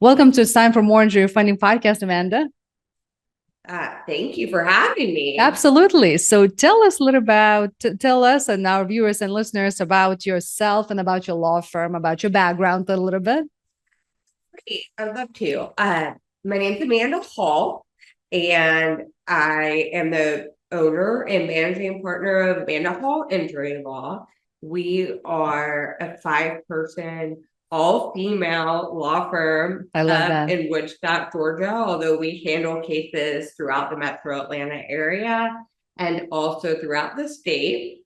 Welcome to It's Time for More Injury Funding podcast, Amanda. Thank you for having me. Absolutely. So tell us a little about, tell us and our viewers and listeners about yourself and about your law firm, about your background a little bit. Great. I'd love to. My name's Amanda Hall, and I am the owner and managing partner of Amanda Hall Injury Law. We are a 5-person, all-female law firm I love that. in Woodstock, Georgia, although we handle cases throughout the metro Atlanta area and also throughout the state.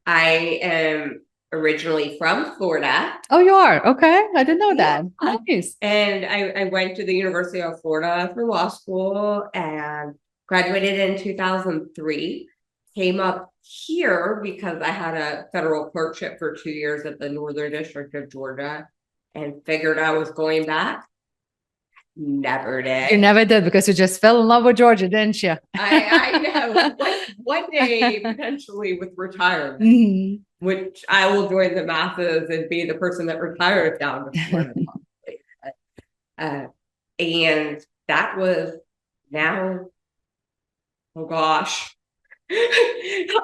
I am originally from Florida. Oh, you are? Okay. I didn't know Yeah. that. Nice. And I went to the University of Florida for law school and graduated in 2003. Came up here because I had a federal clerkship for 2 years at the Northern District of Georgia and figured I was going back. Never did. You never did because you just fell in love with Georgia, didn't you? I know. One day, potentially with retirement, which I will join the masses and be the person that retires down to Florida. And that was now, oh gosh.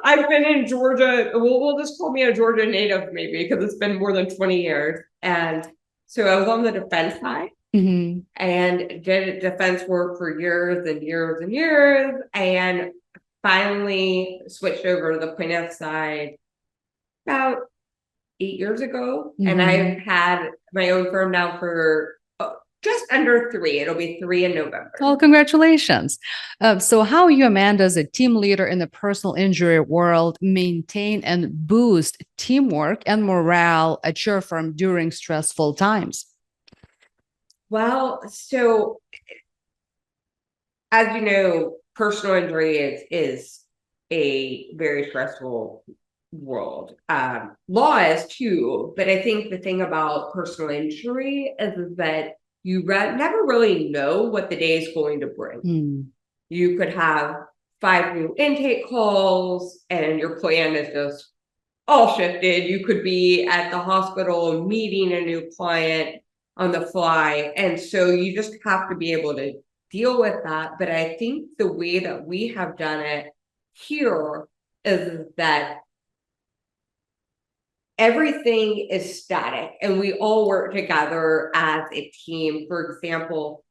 I've been in Georgia. We'll just call me a Georgia native, maybe, because it's been more than 20 years. And so I was on the defense side. And did defense work for years and years and years, and finally switched over to the plaintiff side about 8 years ago. And I've had my own firm now for just under 3. It'll be 3 in November. Well, congratulations. So how you, Amanda, as a team leader in the personal injury world, maintain and boost teamwork and morale at your firm during stressful times? Well, so as you know, personal injury is a very stressful world. Law is too, but I think the thing about personal injury is that you never really know what the day is going to bring. You could have 5 new intake calls and your plan is just all shifted. You could be at the hospital meeting a new client on the fly. And so you just have to be able to deal with that. But I think the way that we have done it here is that everything is static and we all work together as a team. For example,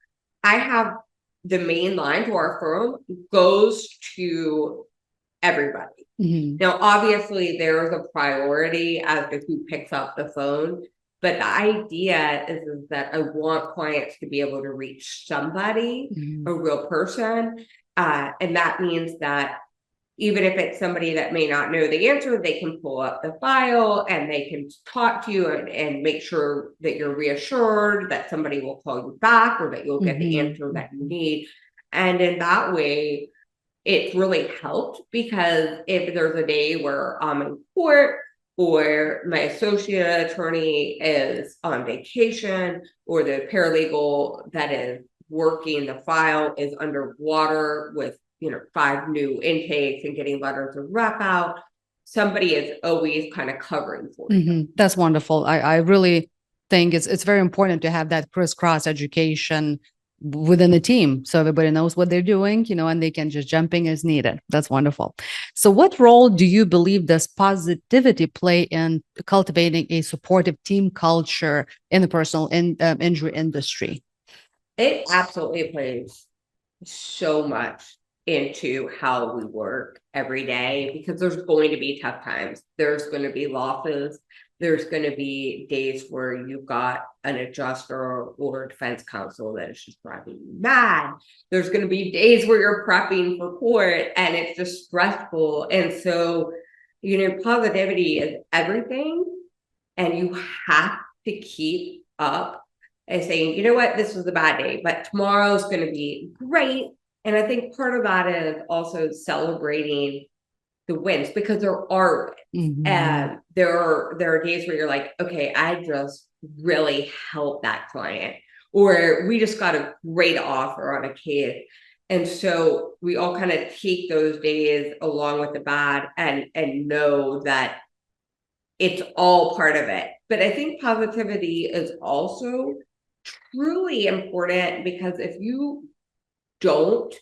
I have the main line to our firm goes to everybody. Now, obviously, there is a priority as to who picks up the phone. But the idea is that I want clients to be able to reach somebody, a real person. And that means that even if it's somebody that may not know the answer, they can pull up the file and they can talk to you and make sure that you're reassured that somebody will call you back or that you'll get the answer that you need. And in that way, it's really helped, because if there's a day where I'm in court or my associate attorney is on vacation or the paralegal that is working the file is underwater with 5 new intakes and getting letters of rep out, somebody is always kind of covering for you. That's wonderful. I really think it's very important to have that crisscross education within the team so everybody knows what they're doing, and they can just jump in as needed. That's wonderful. So what role do you believe does positivity play in cultivating a supportive team culture in the personal injury industry? It absolutely plays so much into how we work every day, because there's going to be tough times. There's going to be losses. There's going to be days where you've got an adjuster or a defense counsel that is just driving you mad. There's going to be days where you're prepping for court and it's just stressful. And so, positivity is everything. And you have to keep up and saying, you know what, this was a bad day, but tomorrow's going to be great. And I think part of that is also celebrating the wins, because there are wins. And there are days where you're like, okay, I just really helped that client, or we just got a great offer on a case. And so we all kind of take those days along with the bad and know that it's all part of it. But I think positivity is also Truly important, because if you don't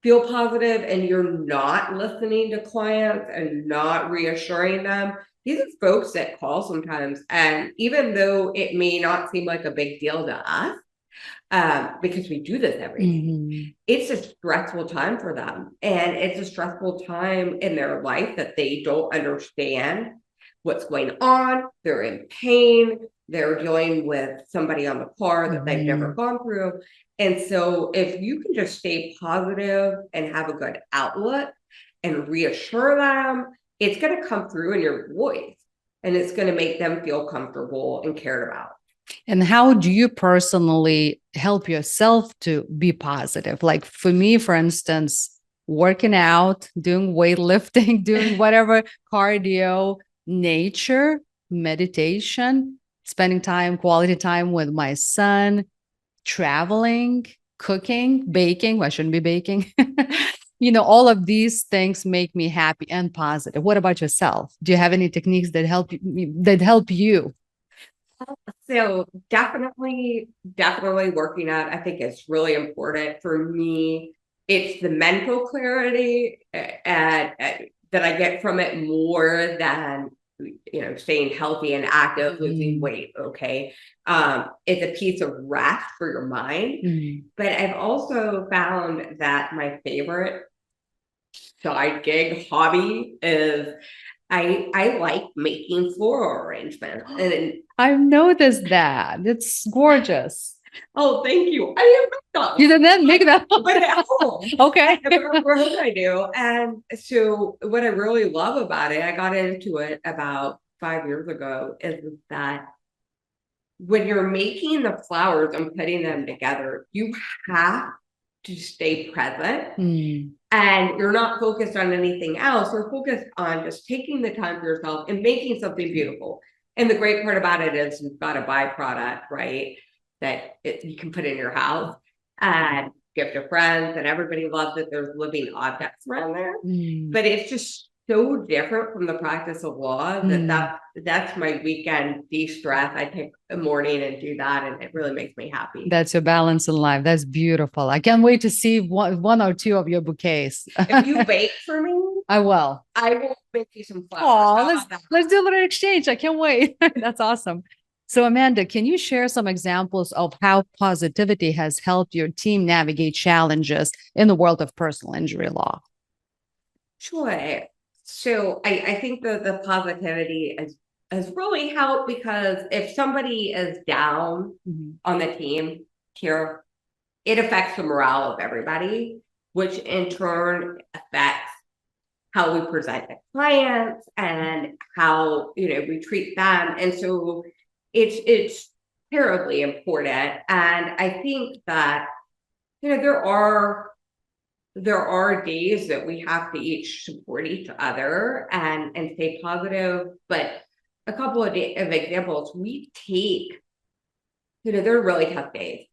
feel positive and you're not listening to clients and not reassuring them, these are folks that call sometimes, and even though it may not seem like a big deal to us, because we do this every day, it's a stressful time for them, and it's a stressful time in their life that they don't understand what's going on. They're in pain, they're dealing with somebody on the car that they've never gone through. And so if you can just stay positive and have a good outlook and reassure them, it's going to come through in your voice, and it's going to make them feel comfortable and cared about. And how do you personally help yourself to be positive? Like for me, for instance, working out, doing weightlifting, doing whatever, cardio, nature, meditation, spending time, quality time with my son, traveling, cooking, baking. Well, I shouldn't be baking. All of these things make me happy and positive. What about yourself? Do you have any techniques that help you? So definitely working out, I think it's really important for me. It's the mental clarity and that I get from it more than staying healthy and active, losing weight. Okay. It's a piece of rest for your mind. But I've also found that my favorite side gig hobby is I like making floral arrangements. And I've noticed that. It's gorgeous. oh, thank you. I didn't make that. You didn't make that? But at home. Okay. For home I do. And so what I really love about it, I got into it about 5 years ago, is that when you're making the flowers and putting them together, you have to stay present. And you're not focused on anything else. You're focused on just taking the time for yourself and making something beautiful. And the great part about it is you've got a byproduct, right? That you can put in your house and give to friends, and everybody loves that there's living objects around there. But it's just so different from the practice of law that's my weekend de-stress. I take a morning and do that, and it really makes me happy. That's your balance in life. That's beautiful. I can't wait to see one or two of your bouquets. If you bake for me, I will. I will make you some flowers. Let's do a little exchange. I can't wait. That's awesome. So Amanda, can you share some examples of how positivity has helped your team navigate challenges in the world of personal injury law? Sure. So I think that the positivity has really helped, because if somebody is down on the team here, it affects the morale of everybody, which in turn affects how we present to clients and how we treat them. And so it's terribly important. And I think that there are days that we have to each support each other and stay positive. But a couple of examples, we take, they're really tough days.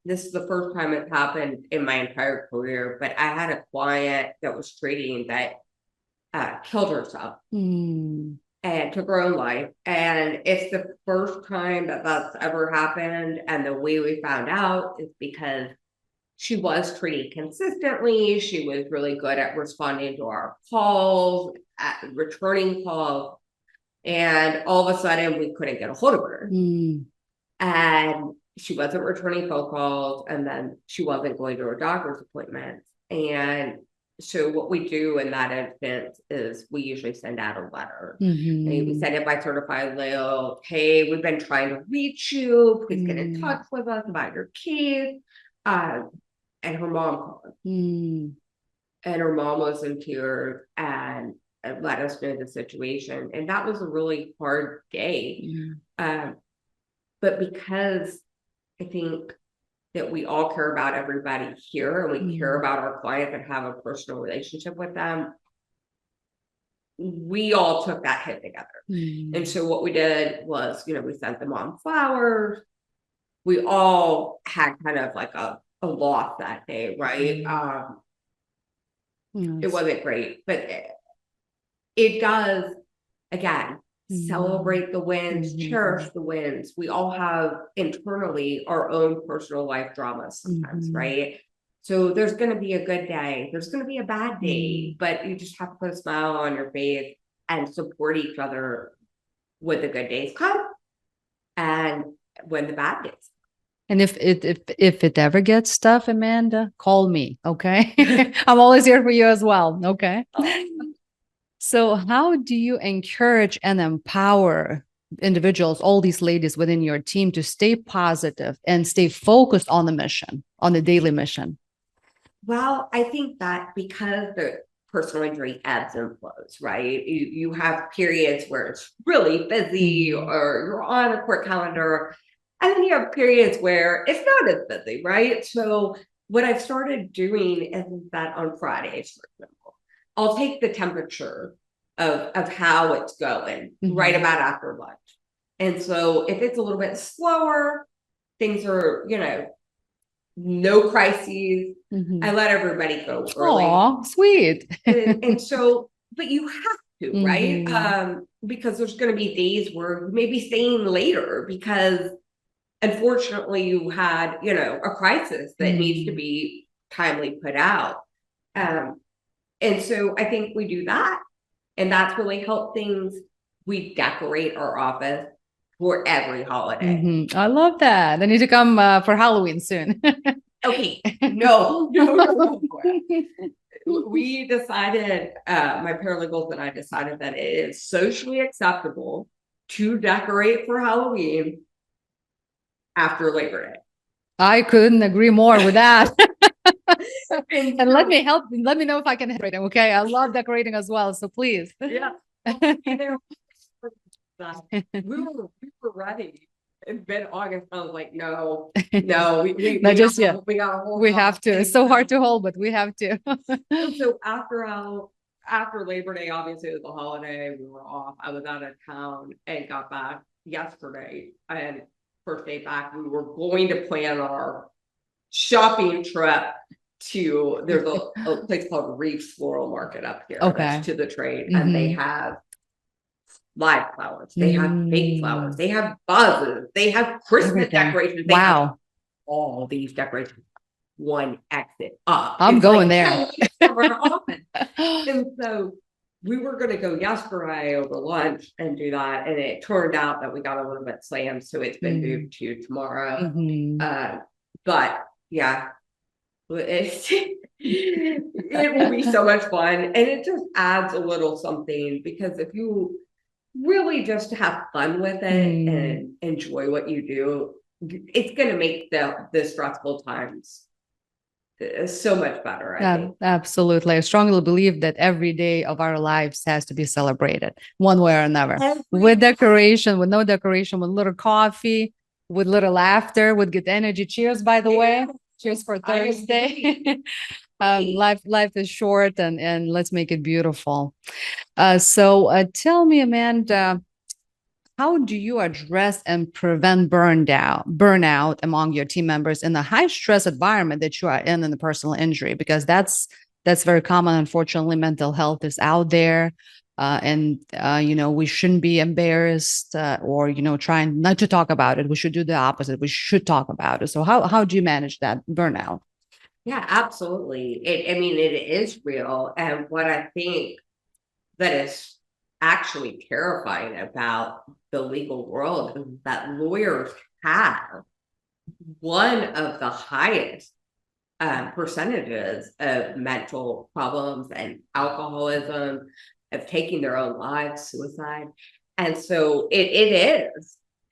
This is the first time it's happened in my entire career, but I had a client that was treating that killed herself and took her own life. And it's the first time that that's ever happened. And the way we found out is because she was treated consistently. She was really good at responding to our calls, at returning calls. And all of a sudden we couldn't get a hold of her. And she wasn't returning phone calls, and then she wasn't going to her doctor's appointments. And so what we do in that instance is we usually send out a letter. And we send it by certified mail. Hey, we've been trying to reach you. Please get in touch with us about your case. And her mom called. And her mom was in tears and let us know the situation. And that was a really hard day. But because I think that we all care about everybody here, and we care about our clients and have a personal relationship with them, we all took that hit together. And so what we did was, we sent the mom flowers. We all had kind of like a loss that day, right? It wasn't great, but it does, again, celebrate the wins, cherish the wins. We all have internally our own personal life dramas sometimes, right? So there's going to be a good day, there's going to be a bad day, but you just have to put a smile on your face and support each other when the good days come and when the bad days. And if it ever gets tough, Amanda, call me, okay? I'm always here for you as well, okay? So how do you encourage and empower individuals, all these ladies within your team, to stay positive and stay focused on the mission, on the daily mission? Well, I think that because the personal injury ebbs and flows, right? You have periods where it's really busy or you're on a court calendar, and then you have periods where it's not as busy, right? So what I've started doing is that on Fridays, for example, I'll take the temperature of how it's going right about after lunch. And so if it's a little bit slower, things are, no crises. I let everybody go early. Oh, sweet. and so, but you have to, right? Because there's going to be days where you may be staying later because unfortunately you had, a crisis that needs to be timely put out. And so I think we do that. And that's really helped things. We decorate our office for every holiday. I love that. I need to come for Halloween soon. Okay. No. We decided, my paralegals and I decided that it is socially acceptable to decorate for Halloween after Labor Day. I couldn't agree more with that. And let me know if I can decorate. Okay, I love decorating as well, so please. Yeah. we were ready. It's been August. I was like, no, we have to. It's so hard to hold, but we have to. So after Labor Day, obviously it was a holiday, we were off. I was out of town and got back yesterday, and first day back, we were going to plan our shopping trip to, there's a place called Reef's Floral Market up here. That's to the trade, and they have live flowers, they have fake flowers, they have buzzes, they have Christmas decorations. They have all these decorations. One exit up. I'm going there. And so we were going to go yesterday over lunch and do that, and it turned out that we got a little bit slammed, so it's been moved to tomorrow. But yeah, it will be so much fun, and it just adds a little something, because if you really just have fun with it and enjoy what you do, it's going to make the stressful times so much better. I think. Absolutely. I strongly believe that every day of our lives has to be celebrated one way or another, with decoration, with no decoration, with little coffee, with little laughter, with good energy. Cheers, by the way. Cheers for Thursday. Life is short, and let's make it beautiful. So tell me, Amanda, how do you address and prevent burnout among your team members in the high stress environment that you are in the personal injury? Because that's very common. Unfortunately, mental health is out there. And we shouldn't be embarrassed or trying not to talk about it. We should do the opposite. We should talk about it. So how do you manage that burnout? Yeah, absolutely. It is real. And what I think that is actually terrifying about the legal world is that lawyers have one of the highest percentages of mental problems and alcoholism, of taking their own lives, suicide. And so it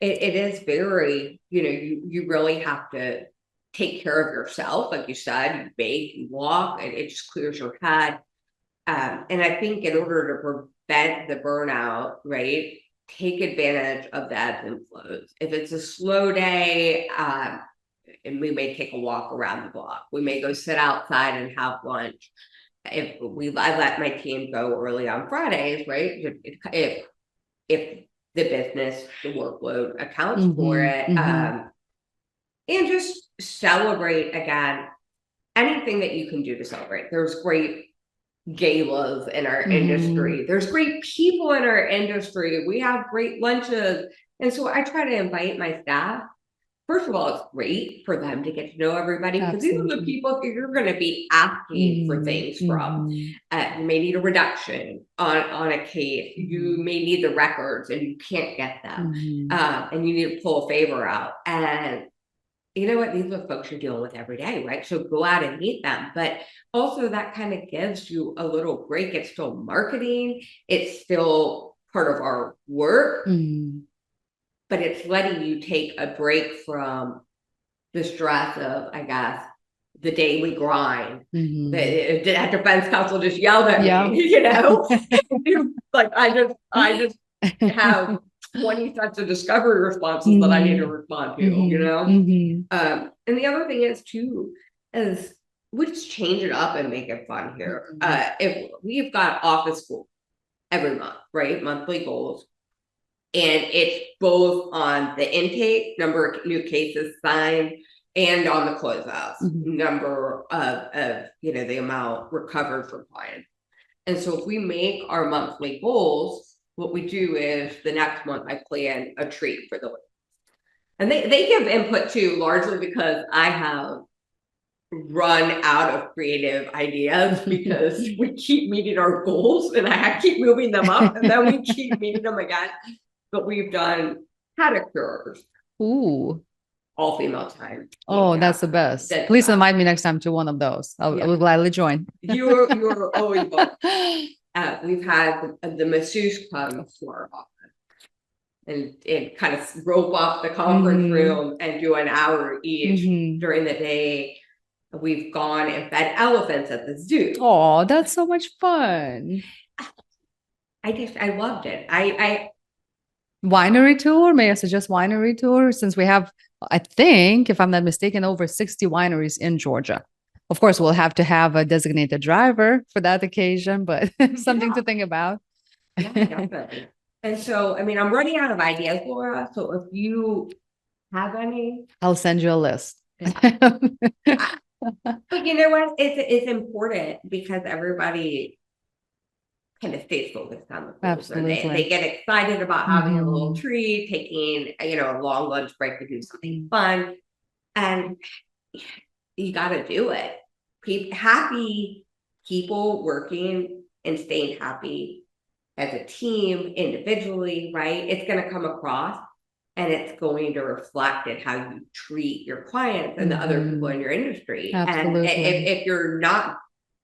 is very, you really have to take care of yourself. Like you said, you bake, you walk, and it just clears your head. And I think in order to prevent the burnout, right, take advantage of the ebbs and flows. If it's a slow day, and we may take a walk around the block, we may go sit outside and have lunch. I let my team go early on Fridays, right? If the business, the workload accounts for it, and just celebrate again, anything that you can do to celebrate. There's great galas in our industry. There's great people in our industry. We have great lunches. And so I try to invite my staff. First of all, it's great for them to get to know everybody because these are the people that you're going to be asking for things from. You may need a reduction on a case. You may need the records and you can't get them. And you need to pull a favor out. And you know what? These are the folks you're dealing with every day, right? So go out and meet them. But also that kind of gives you a little break. It's still marketing. It's still part of our work. But it's letting you take a break from the stress of, I guess, the daily grind. The defense counsel just yelled at me, you know, like I just have 20 sets of discovery responses that I need to respond to, you know. And the other thing is too, is we just change it up and make it fun here. If we've got office school every month, right? Monthly goals. And it's both on the intake, number of new cases signed, and on the closeouts, number of, you know, the amount recovered from clients. And so if we make our monthly goals, what we do is the next month I plan a treat for the week. And they give input too, largely because I have run out of creative ideas because we keep meeting our goals and I keep moving them up and then we keep meeting them again. But we've done pedicures. Ooh. All female time. Oh, that's the best. Please invite me next time to one of those. I will gladly join. You're always welcome. We've had the masseuse come to our office and kind of rope off the conference room and do an hour each during the day. We've gone and fed elephants at the zoo. Oh, that's so much fun. I loved it. Winery tour? May I suggest winery tour? Since we have, I think, if I'm not mistaken, over 60 wineries in Georgia. Of course, we'll have to have a designated driver for that occasion, but something to think about. Yeah, definitely. And so, I mean, I'm running out of ideas, Laura. So if you have any, I'll send you a list. But you know what? It's important because everybody kind of stays focused on the goals. Absolutely. And they get excited about having a little treat, taking, you know, a long lunch break to do something fun. And you got to do it. Happy people working and staying happy as a team, individually, right? It's going to come across and it's going to reflect in how you treat your clients and the other people in your industry. Absolutely. And if you're not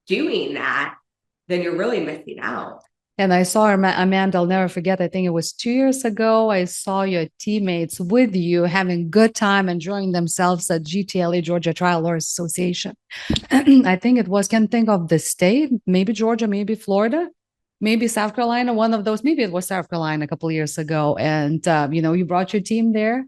doing that, then you're really missing out. And I saw Amanda, I'll never forget, I think it was 2 years ago, I saw your teammates with you having good time, enjoying themselves at GTLA, Georgia Trial Lawyers Association. I think it was, can't think of the state, maybe Georgia, maybe Florida, maybe South Carolina, one of those, maybe it was South Carolina a couple of years ago. And, you know, you brought your team there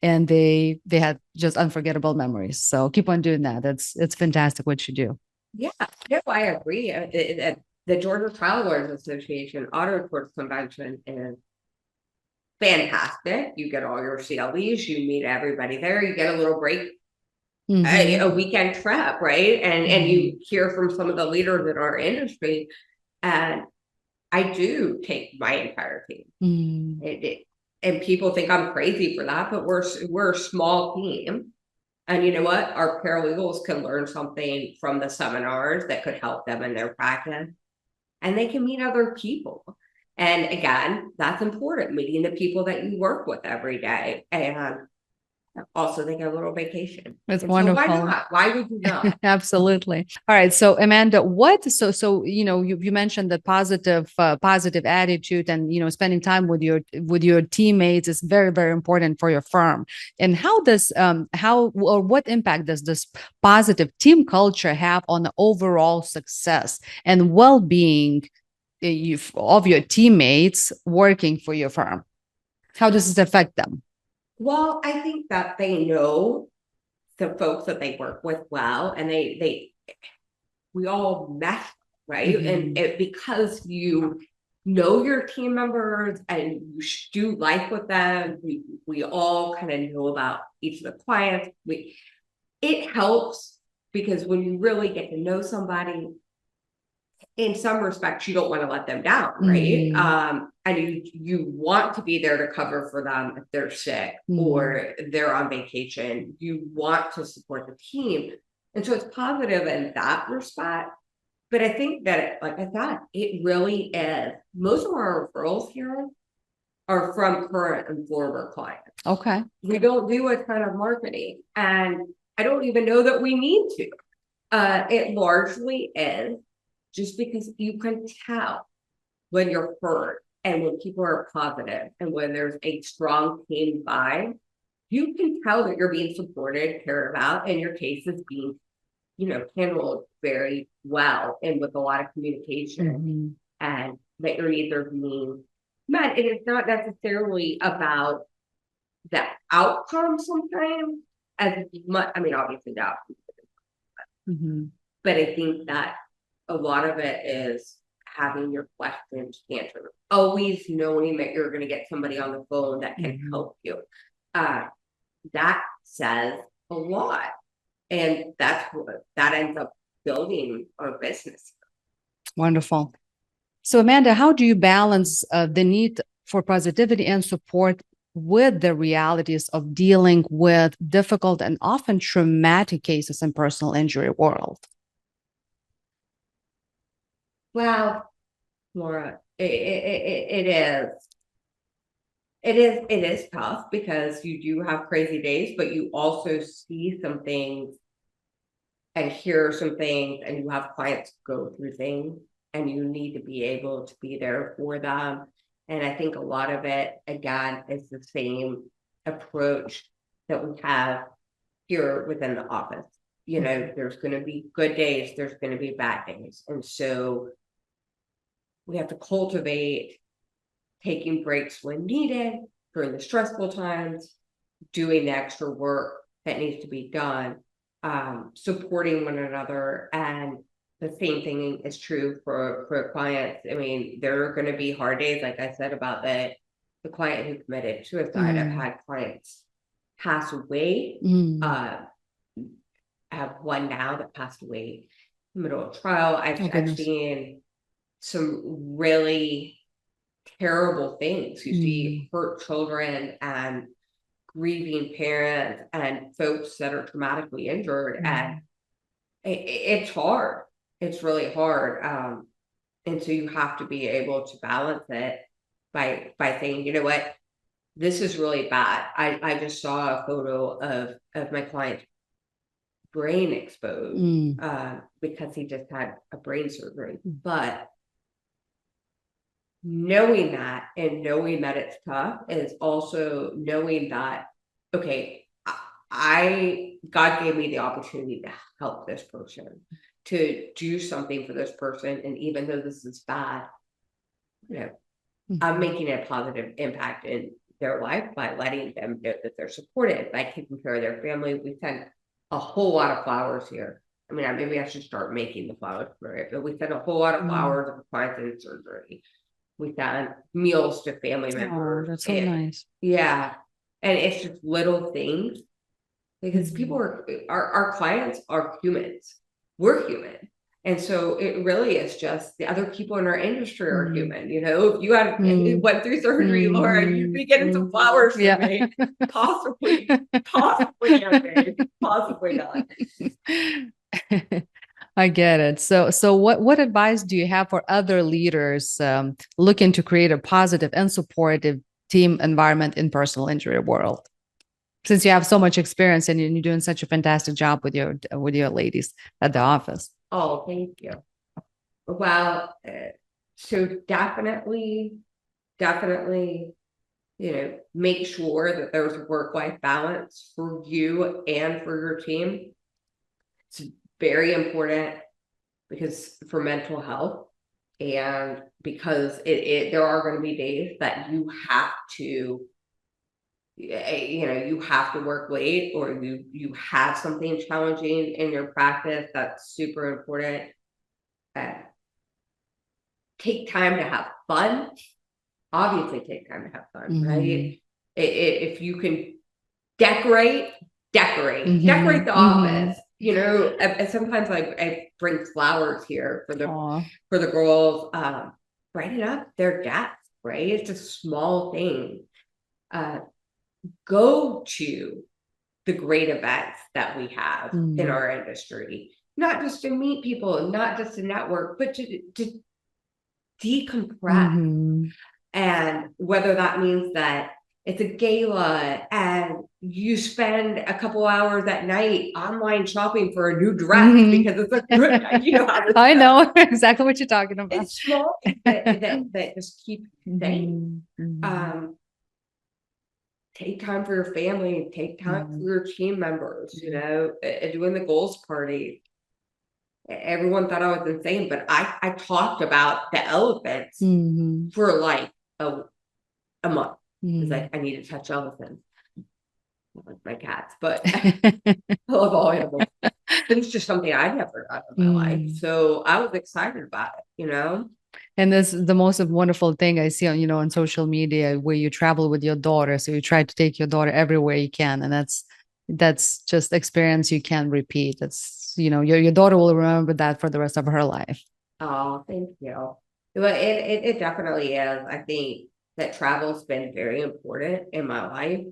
and they had just unforgettable memories. So keep on doing that. It's fantastic what you do. Yeah, no, I agree. The Georgia Trial Lawyers Association Auto Court Convention is fantastic. You get all your CLEs, you meet everybody there, you get a little break, a weekend trip, right? And you hear from some of the leaders in our industry. And I do take my entire team. And people think I'm crazy for that, but we're a small team. And you know what? Our paralegals can learn something from the seminars that could help them in their practice. And they can meet other people. And again, that's important, meeting the people that you work with every day. And also they get a little vacation. It's wonderful. So why not? Why would you not? Absolutely. All right. So Amanda, so you know, you mentioned that positive attitude and, you know, spending time with your teammates is very, very important for your firm. And what impact does this positive team culture have on the overall success and well-being of your teammates working for your firm? How does it affect them? Well, I think that they know the folks that they work with well, and we all mesh, right? And because you know your team members and you do life with them, we all kind of know about each of the clients. It helps because when you really get to know somebody, in some respects, you don't want to let them down, right? And you want to be there to cover for them if they're sick or they're on vacation. You want to support the team. And so it's positive in that respect. But I think that, like I said, it really is. Most of our referrals here are from current and former clients. Okay. We don't do a ton of marketing, and I don't even know that we need to. It largely is just because you can tell when you're heard and when people are positive and when there's a strong team vibe, you can tell that you're being supported, cared about, and your case is being, handled very well and with a lot of communication, and that your needs are being met. And it's not necessarily about the outcome sometimes as much. I mean, obviously the outcome, but I think that a lot of it is having your questions answered, always knowing that you're going to get somebody on the phone that can help you. That says a lot, and that's what that ends up building our business. Wonderful. So Amanda, how do you balance the need for positivity and support with the realities of dealing with difficult and often traumatic cases in personal injury world? Well, Laura, it is tough because you do have crazy days, but you also see some things and hear some things, and you have clients go through things, and you need to be able to be there for them. And I think a lot of it, again, is the same approach that we have here within the office. There's going to be good days, there's going to be bad days. And so we have to cultivate taking breaks when needed during the stressful times, doing the extra work that needs to be done, supporting one another. And the same thing is true for clients. I mean, there are going to be hard days, like I said, about the client who committed suicide. I've had clients pass away. I have one now that passed away in the middle of trial. I've seen some really terrible things. You see hurt children and grieving parents and folks that are traumatically injured, and it's hard. It's really hard. And so you have to be able to balance it by saying, you know what, this is really bad. I just saw a photo of my client's brain exposed because he just had a brain surgery. But knowing that and knowing that it's tough is also knowing that, okay, God gave me the opportunity to help this person, to do something for this person. And even though this is bad, I'm making a positive impact in their life by letting them know that they're supported, by taking care of their family. We send a whole lot of flowers here. I mean, maybe I should start making the flowers for it, but we send a whole lot of flowers of clients in surgery. We send meals to family members. Oh, that's so nice. Yeah. And it's just little things, because people our clients are humans. We're human. And so it really is just the other people in our industry are human. If you went through surgery, Laura, you'd be getting some flowers from me. Possibly not. I get it. So what advice do you have for other leaders looking to create a positive and supportive team environment in personal injury world? Since you have so much experience and you're doing such a fantastic job with your ladies at the office. Oh, thank you. Well, so definitely, make sure that there's a work-life balance for you and for your team. It's very important because for mental health, and because there are going to be days that you have to work late, or you have something challenging in your practice. That's super important. Take time to have fun. Obviously take time to have fun, right? If you can decorate the office. And sometimes I bring flowers here Aw. for the girls, writing up their deaths, right? It's a small thing. Go to the great events that we have in our industry, not just to meet people, not just to network, but to decompress. And whether that means that it's a gala and you spend a couple hours at night online shopping for a new dress because it's a good, I know exactly what you're talking about. It's small that just keep saying, take time for your family, take time for your team members, doing the goals party. Everyone thought I was insane, but I talked about the elephants for like a month. It's like, I need to touch elephants. Like my cats, but I love all animals. It's just something I'd never done in my life. So I was excited about it, And this is the most wonderful thing I see on, on social media where you travel with your daughter. So you try to take your daughter everywhere you can. And that's just experience you can't repeat. That's, your daughter will remember that for the rest of her life. Oh, thank you. Well, it definitely is. I think that travel's been very important in my life,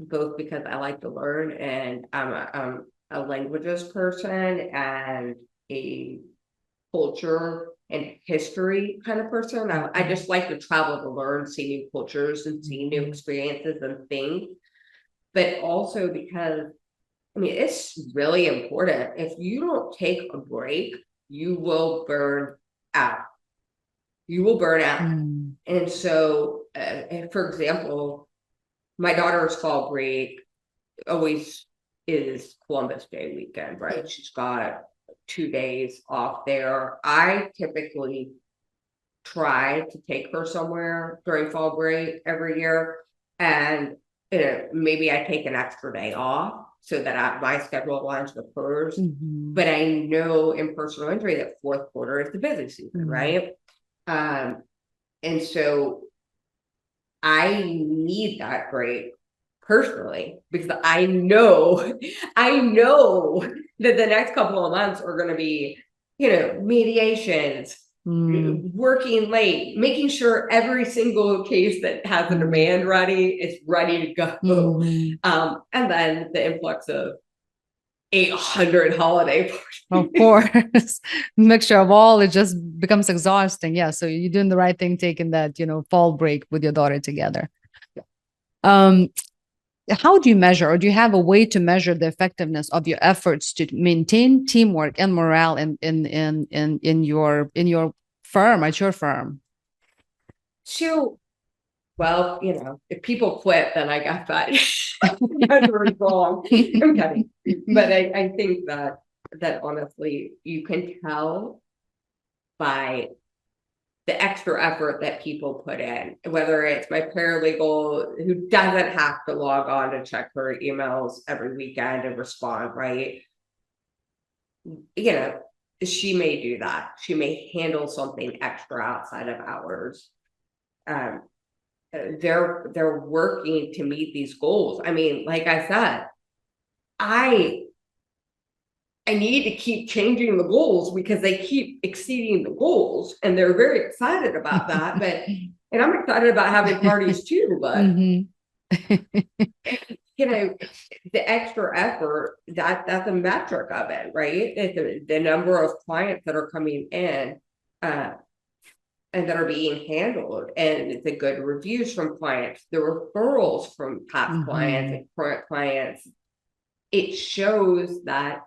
both because I like to learn and I'm a languages person and a culture and history kind of person. I just like to travel to learn, see new cultures and see new experiences and things. But also because, it's really important. If you don't take a break, you will burn out. You will burn out. And so, for example, my daughter's fall break always is Columbus Day weekend, right? She's got 2 days off there. I typically try to take her somewhere during fall break every year. And maybe I take an extra day off so that my schedule aligns with hers. But I know in personal injury that fourth quarter is the busy season, right? And so I need that break personally because I know that the next couple of months are going to be, mediations, working late, making sure every single case that has a demand ready is ready to go. And then the influx of 800 holiday parties. Of course, mixture of all, it just becomes exhausting. Yeah. So you're doing the right thing, taking that, fall break with your daughter together. How do you measure, or do you have a way to measure the effectiveness of your efforts to maintain teamwork and morale in your firm, at your firm? So, well, if people quit, then I got that. That's wrong. I'm kidding. But I think that honestly, you can tell by the extra effort that people put in, whether it's my paralegal who doesn't have to log on to check her emails every weekend and respond, right? She may do that. She may handle something extra outside of hours. They're working to meet these goals. Like I said, I need to keep changing the goals because they keep exceeding the goals and they're very excited about that. And I'm excited about having parties too, but the extra effort, that's a metric of it, right? It's the number of clients that are coming in and that are being handled, and the good reviews from clients, the referrals from past clients and current clients. It shows that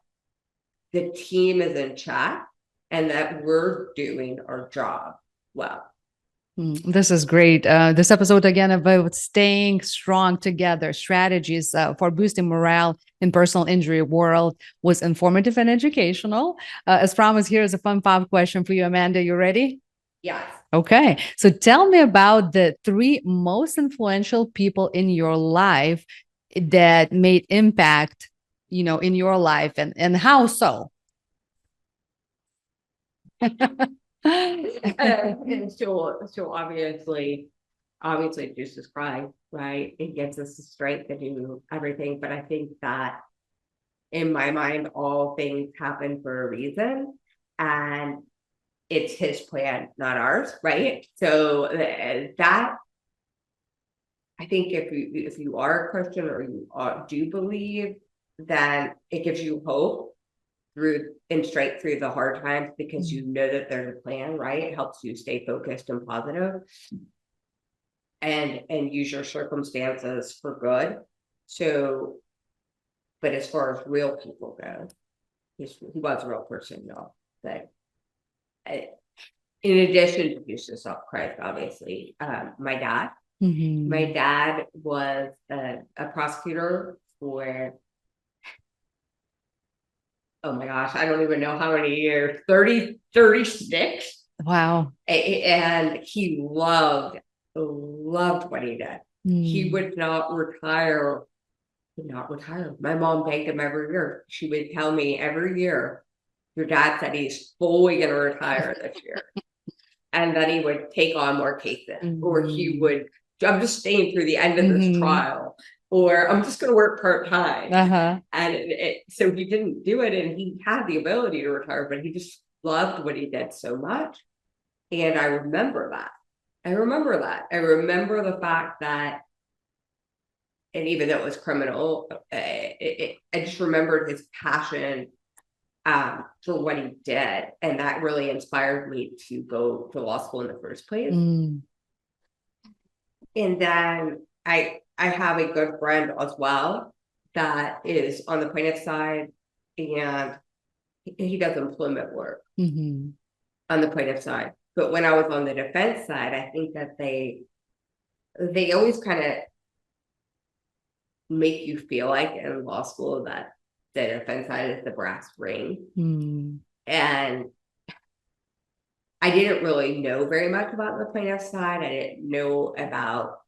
the team is in check and that we're doing our job well. This is great. This episode again about staying strong together, strategies for boosting morale in personal injury world was informative and educational. As promised, here's a fun pop question for you, Amanda. You ready? Yes. Okay. So tell me about the 3 most influential people in your life that made impact, in your life, and how so? So obviously Jesus Christ, right? It gives us the strength to do everything. But I think that in my mind, all things happen for a reason, and it's his plan, not ours, right? So that, I think if you are a Christian or you do believe, then it gives you hope through and straight through the hard times, because you know that there's a plan, right? It helps you stay focused and positive, and use your circumstances for good. So, but as far as real people go, he was a real person, y'all. But in addition to Jesus Christ, obviously, my dad was a prosecutor for, oh my gosh, I don't even know how many years, 36. Wow. And he loved what he did. He would not retire. My mom begged him every year. She would tell me every year, your dad said he's fully going to retire this year. And then he would take on more cases, or he would, I'm just staying through the end of this trial, or I'm just going to work part-time. And so he didn't do it, and he had the ability to retire, but he just loved what he did so much. And I remember that. I remember the fact that, and even though it was criminal, I just remembered his passion for what he did, and that really inspired me to go to law school in the first place. And then I have a good friend as well that is on the plaintiff side, and he does employment work on the plaintiff side. But when I was on the defense side, I think that they always kind of make you feel like in law school that the defense side is the brass ring. And I didn't really know very much about the plaintiff side. I didn't know about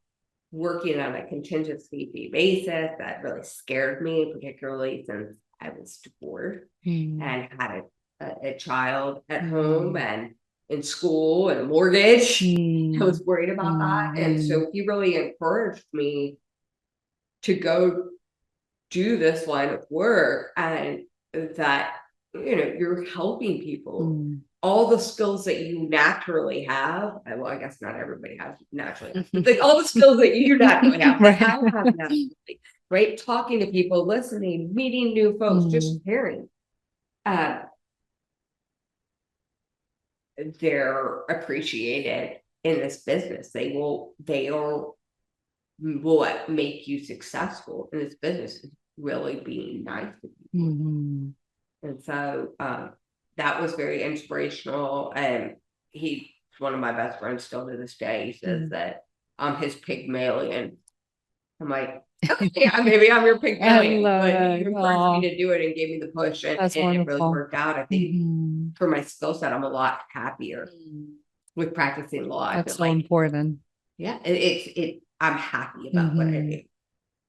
working on a contingency fee basis. That really scared me, particularly since I was divorced and had a child at home and in school and a mortgage. I was worried about that. And so he really encouraged me to go do this line of work, and that, you're helping people. All the skills that you naturally have, well, I guess not everybody has naturally, but all the skills that you naturally have, that I have naturally, right? Talking to people, listening, meeting new folks, just hearing. They're appreciated in this business. They will what make you successful in this business is really being nice to people. And so that was very inspirational. And he's one of my best friends still to this day. He says that I'm his Pygmalion. I'm like, okay, yeah, maybe I'm your Pygmalion, but he encouraged me to do it and gave me the push, and it really worked out. I think for my skill set, I'm a lot happier with practicing law. That's so important. Yeah, I'm happy about what I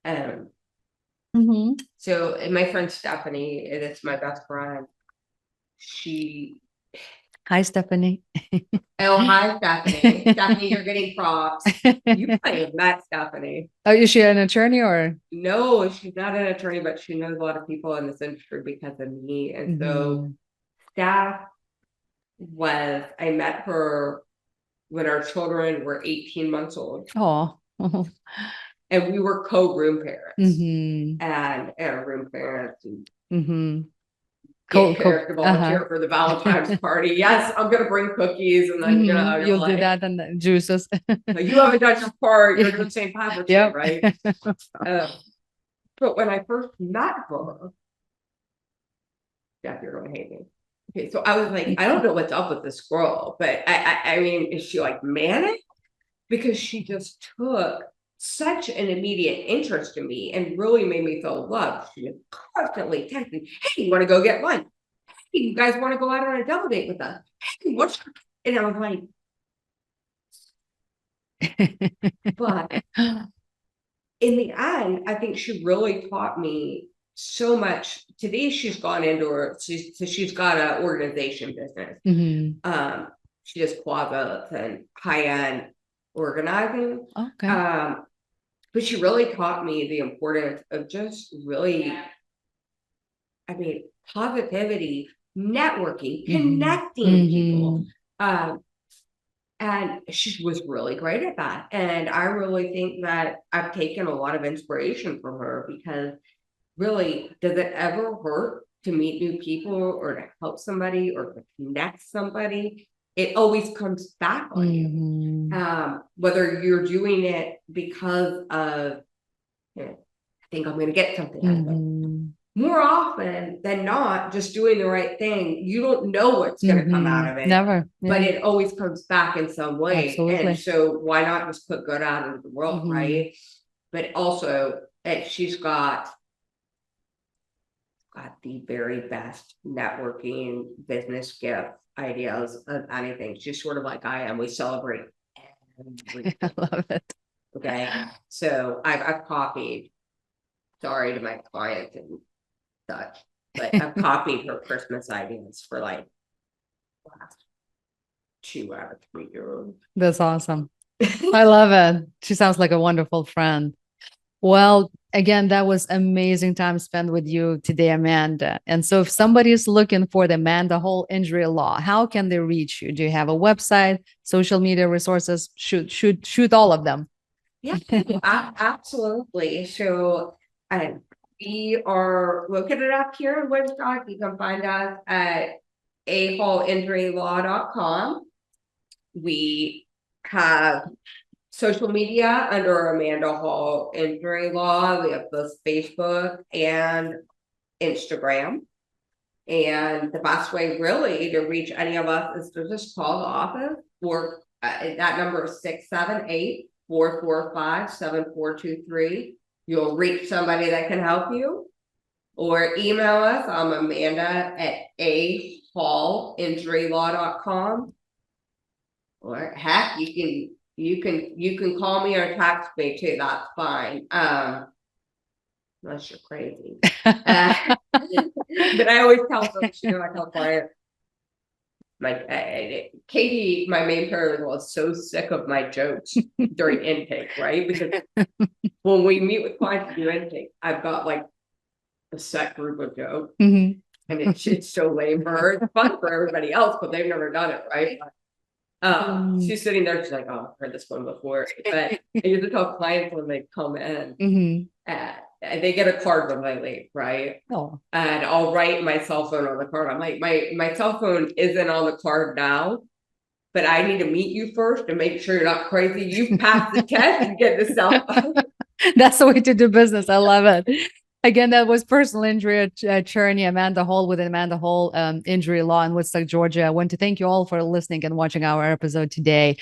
do. So, and my friend Stephanie, that's my best friend. Hi, Stephanie. Oh, hi, Stephanie. Stephanie, you're getting props. You might have met Stephanie. Oh, is she an attorney or? No, she's not an attorney, but she knows a lot of people in this industry because of me. And so I met her when our children were 18 months old. Oh. And we were co-room parents. And our room parents get parents to volunteer for the Valentine's party. Yes, I'm gonna bring cookies, and then you'll do that and the juices. You haven't done your part. You're doing St. Patrick's Day, right? But when I first met her, Jeff, you're gonna hate me. Okay, so I was like, I don't know what's up with this girl, but I mean, is she like manic? Because she just took such an immediate interest in me and really made me feel loved. She was constantly texting, hey, you want to go get lunch? Hey, you guys want to go out on a double date with us? Hey, what's, and I was like, but in the end, I think she really taught me so much. Today she's gone into her, she's got an organization business. She does plazas and high-end organizing. But she really taught me the importance of just really I mean, positivity, networking, Mhm. connecting people. Mhm. And she was really great at that. And I really think that I've taken a lot of inspiration from her, because really, does it ever hurt to meet new people or to help somebody or to connect somebody? It always comes back on you. Mhm. Whether you're doing it because of, I think I'm going to get something out of it. Mhm. More often than not, just doing the right thing, you don't know what's going to come out of it, Never. but Yeah. it always comes back in some way. Absolutely. And so why not just put good out into the world, Mhm. right? But also, she's got the very best networking business gift ideas of anything. She's sort of like I am. We celebrate everything. I love it. Okay. So I've copied, sorry to my client and such, but I've copied her Christmas ideas for like last 2 out of 3 years. That's awesome. I love it. She sounds like a wonderful friend. Well, again, that was amazing time spent with you today, Amanda. And so if somebody is looking for the Amanda Hall injury law, how can they reach you? Do you have a website, social media resources? Shoot all of them. Yeah, absolutely. So we are located up here in Woodstock. You can find us at ahallinjurylaw.com. We have social media under Amanda Hall Injury Law. We have both Facebook and Instagram. And the best way really to reach any of us is to just call the office, or that number is 678-445-7423. You'll reach somebody that can help you, or email us. I'm Amanda at ahallinjurylaw.com. Or heck, you can call me or text me too. That's fine. Unless you're crazy. But I always tell folks, I tell clients, Katie, my main paralegal, is so sick of my jokes during intake, right? Because when we meet with clients to do intake, I've got like a set group of jokes, and it's so lame for her. It's fun for everybody else, but they've never done it, right? She's sitting there, she's like, oh, I've heard this one before. But I usually tell clients when they come in, they get a card when they leave, right? Oh. And I'll write my cell phone on the card. I'm like, my cell phone isn't on the card now, but I need to meet you first to make sure you're not crazy. You've passed the test and get the cell phone. That's the way to do business. I love it. Again, that was personal injury attorney Amanda Hall with Amanda Hall Injury Law in Woodstock, Georgia. I want to thank you all for listening and watching our episode today.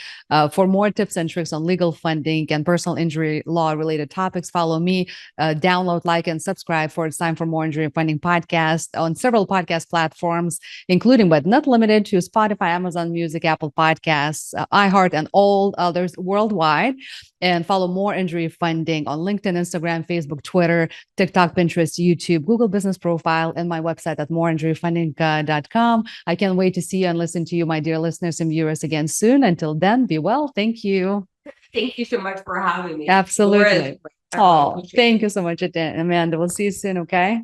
For more tips and tricks on legal funding and personal injury law related topics, follow me, download, like, and subscribe for It's Time for More Injury Funding podcast on several podcast platforms, including but not limited to Spotify, Amazon Music, Apple Podcasts, iHeart, and all others worldwide. And follow More Injury Funding on LinkedIn, Instagram, Facebook, Twitter, TikTok, Pinterest, YouTube, Google Business Profile, and my website at moreinjuryfunding.com. I can't wait to see you and listen to you, my dear listeners and viewers, again soon. Until then, be well. Thank you. Thank you so much for having me. Absolutely. Oh, thank you so much, Amanda. We'll see you soon, okay?